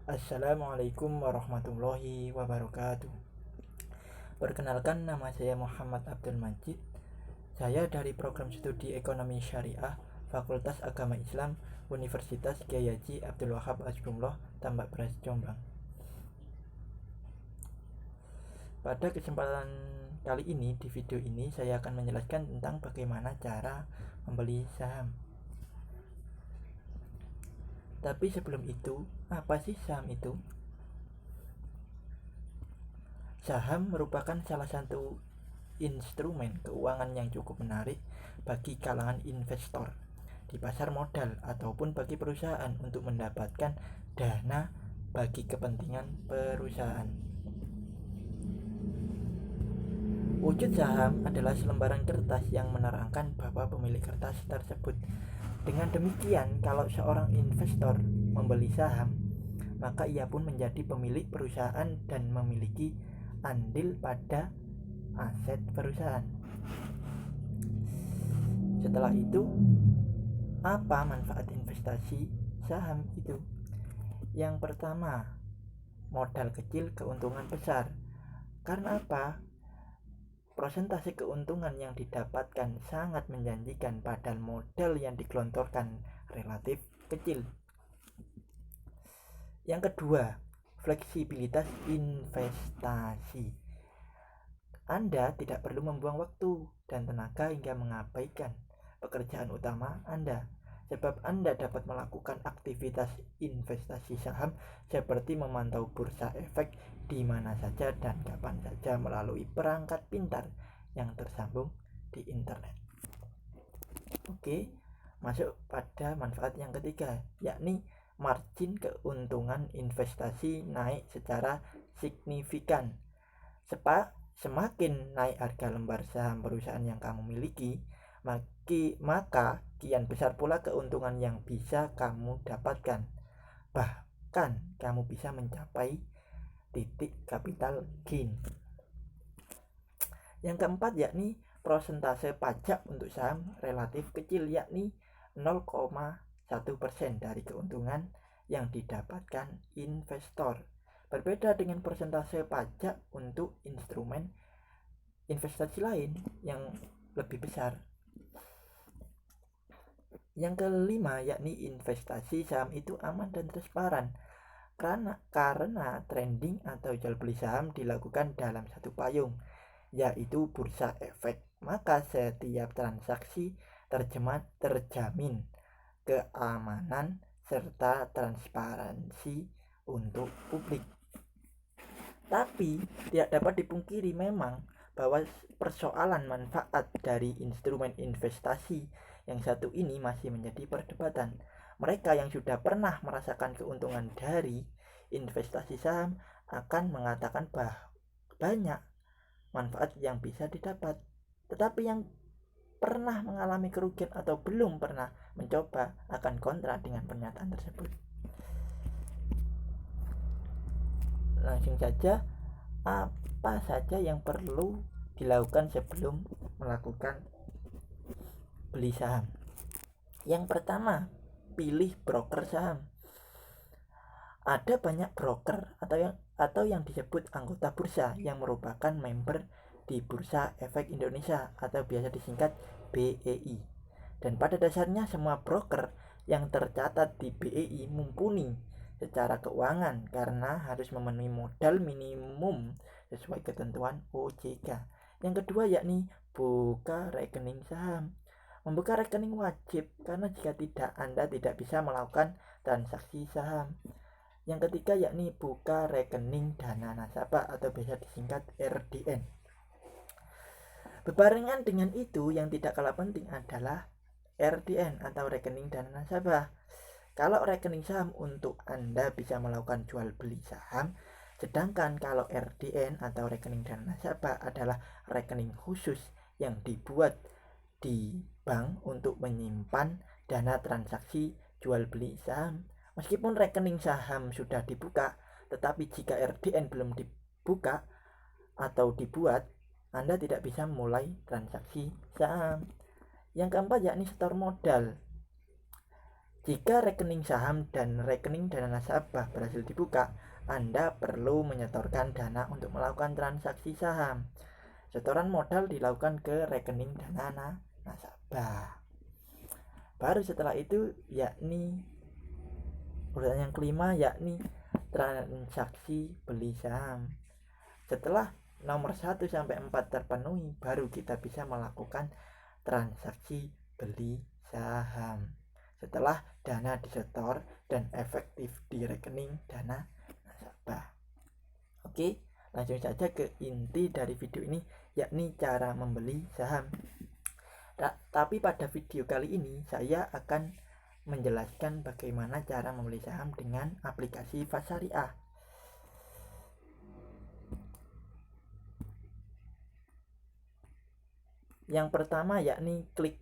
Assalamualaikum warahmatullahi wabarakatuh. Perkenalkan, nama saya Muhammad Abdul Majid. Saya dari program studi Ekonomi Syariah Fakultas Agama Islam Universitas Kyai Haji Abdul Wahab Hasbullah, Tambak Beras, Jombang. Pada kesempatan kali ini, di video ini saya akan menjelaskan tentang bagaimana cara membeli saham. Tapi sebelum itu, apa sih saham itu? Saham merupakan salah satu instrumen keuangan yang cukup menarik bagi kalangan investor di pasar modal ataupun bagi perusahaan untuk mendapatkan dana bagi kepentingan perusahaan. Wujud saham adalah selembaran kertas yang menerangkan bahwa pemilik kertas tersebut. Dengan demikian, kalau seorang investor membeli saham, maka ia pun menjadi pemilik perusahaan dan memiliki andil pada aset perusahaan. Setelah itu, apa manfaat investasi saham itu? Yang pertama, modal kecil keuntungan besar. Karena apa? Persentase keuntungan yang didapatkan sangat menjanjikan padahal modal yang digelontorkan relatif kecil. Yang kedua, fleksibilitas investasi. Anda tidak perlu membuang waktu dan tenaga hingga mengabaikan pekerjaan utama Anda, sebab Anda dapat melakukan aktivitas investasi saham seperti memantau bursa efek di mana saja dan kapan saja melalui perangkat pintar yang tersambung di internet. Oke, masuk pada manfaat yang ketiga, yakni margin keuntungan investasi naik secara signifikan. Semakin naik harga lembar saham perusahaan yang kamu miliki, maka kian besar pula keuntungan yang bisa kamu dapatkan. Bahkan kamu bisa mencapai titik capital gain. Yang keempat, yakni persentase pajak untuk saham relatif kecil, yakni 0,1% dari keuntungan yang didapatkan investor. Berbeda dengan persentase pajak untuk instrumen investasi lain yang lebih besar. Yang kelima, yakni investasi saham itu aman dan transparan karena trading atau jual beli saham dilakukan dalam satu payung, yaitu bursa efek. Maka setiap transaksi terjamin keamanan serta transparansi untuk publik. Tapi tidak dapat dipungkiri memang bahwa persoalan manfaat dari instrumen investasi yang satu ini masih menjadi perdebatan. Mereka yang sudah pernah merasakan keuntungan dari investasi saham akan mengatakan bahwa banyak manfaat yang bisa didapat. Tetapi yang pernah mengalami kerugian atau belum pernah mencoba akan kontra dengan pernyataan tersebut. Langsung saja, apa saja yang perlu dilakukan sebelum melakukan beli saham? Yang pertama, pilih broker saham. Ada banyak broker atau yang disebut anggota bursa yang merupakan member di Bursa Efek Indonesia atau biasa disingkat BEI. Dan pada dasarnya semua broker yang tercatat di BEI mumpuni secara keuangan karena harus memenuhi modal minimum sesuai ketentuan OJK. Yang kedua, yakni buka rekening saham. Membuka rekening wajib karena jika tidak, Anda tidak bisa melakukan transaksi saham. Yang ketiga, yakni buka rekening dana nasabah atau biasa disingkat RDN. Berbarengan dengan itu, yang tidak kalah penting adalah RDN atau rekening dana nasabah. Kalau rekening saham untuk Anda bisa melakukan jual beli saham, sedangkan kalau RDN atau rekening dana nasabah adalah rekening khusus yang dibuat di bank untuk menyimpan dana transaksi jual beli saham. Meskipun rekening saham sudah dibuka, tetapi jika RDN belum dibuka atau dibuat, Anda tidak bisa mulai transaksi saham. Yang keempat, yakni setor modal. Jika rekening saham dan rekening dana nasabah berhasil dibuka, Anda perlu menyetorkan dana untuk melakukan transaksi saham. Setoran modal dilakukan ke rekening dana nasabah. Baru setelah itu yakni urutan yang kelima yakni transaksi beli saham. Setelah nomor 1 sampai 4 terpenuhi, baru kita bisa melakukan transaksi beli saham. Setelah dana disetor dan efektif di rekening dana nasabah. Oke, langsung saja ke inti dari video ini, yakni cara membeli saham. Tapi pada video kali ini saya akan menjelaskan bagaimana cara membeli saham dengan aplikasi Fast Syariah. Yang pertama yakni klik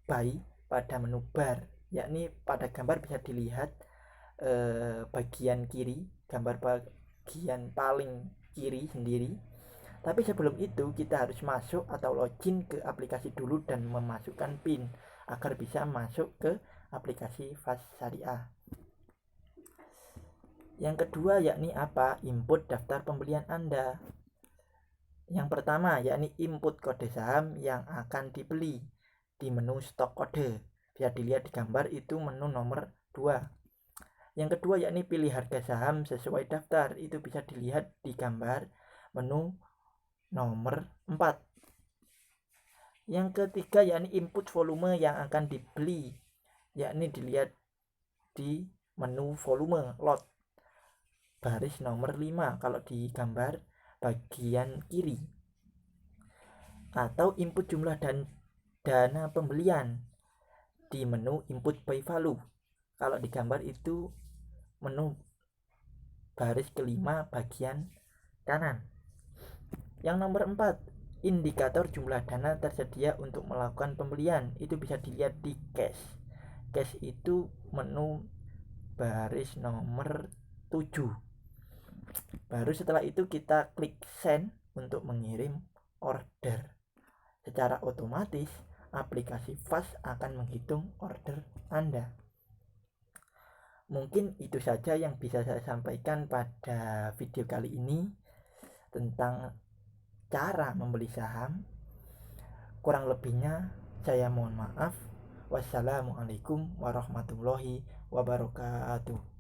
buy pada menu bar, yakni pada gambar bisa dilihat bagian kiri, gambar bagian paling kiri sendiri. Tapi sebelum itu kita harus masuk atau login ke aplikasi dulu dan memasukkan PIN agar bisa masuk ke aplikasi Fast Syariah. Yang kedua yakni apa? Input daftar pembelian Anda. Yang pertama yakni input kode saham yang akan dibeli di menu stok kode. Bisa dilihat di gambar itu menu nomor 2. Yang kedua yakni pilih harga saham sesuai daftar. Itu bisa dilihat di gambar menu nomor 4. Yang ketiga yakni input volume yang akan dibeli, yakni dilihat di menu volume lot baris nomor 5 kalau di gambar bagian kiri. Atau input jumlah dan dana pembelian di menu input by value kalau di gambar itu menu baris kelima bagian kanan. Yang nomor 4, indikator jumlah dana tersedia untuk melakukan pembelian. Itu bisa dilihat di cash. Cash itu menu baris nomor 7. Baru setelah itu kita klik send untuk mengirim order. Secara otomatis aplikasi Fast akan menghitung order Anda. Mungkin itu saja yang bisa saya sampaikan pada video kali ini tentang cara membeli saham. Kurang lebihnya saya mohon maaf. Wassalamualaikum warahmatullahi wabarakatuh.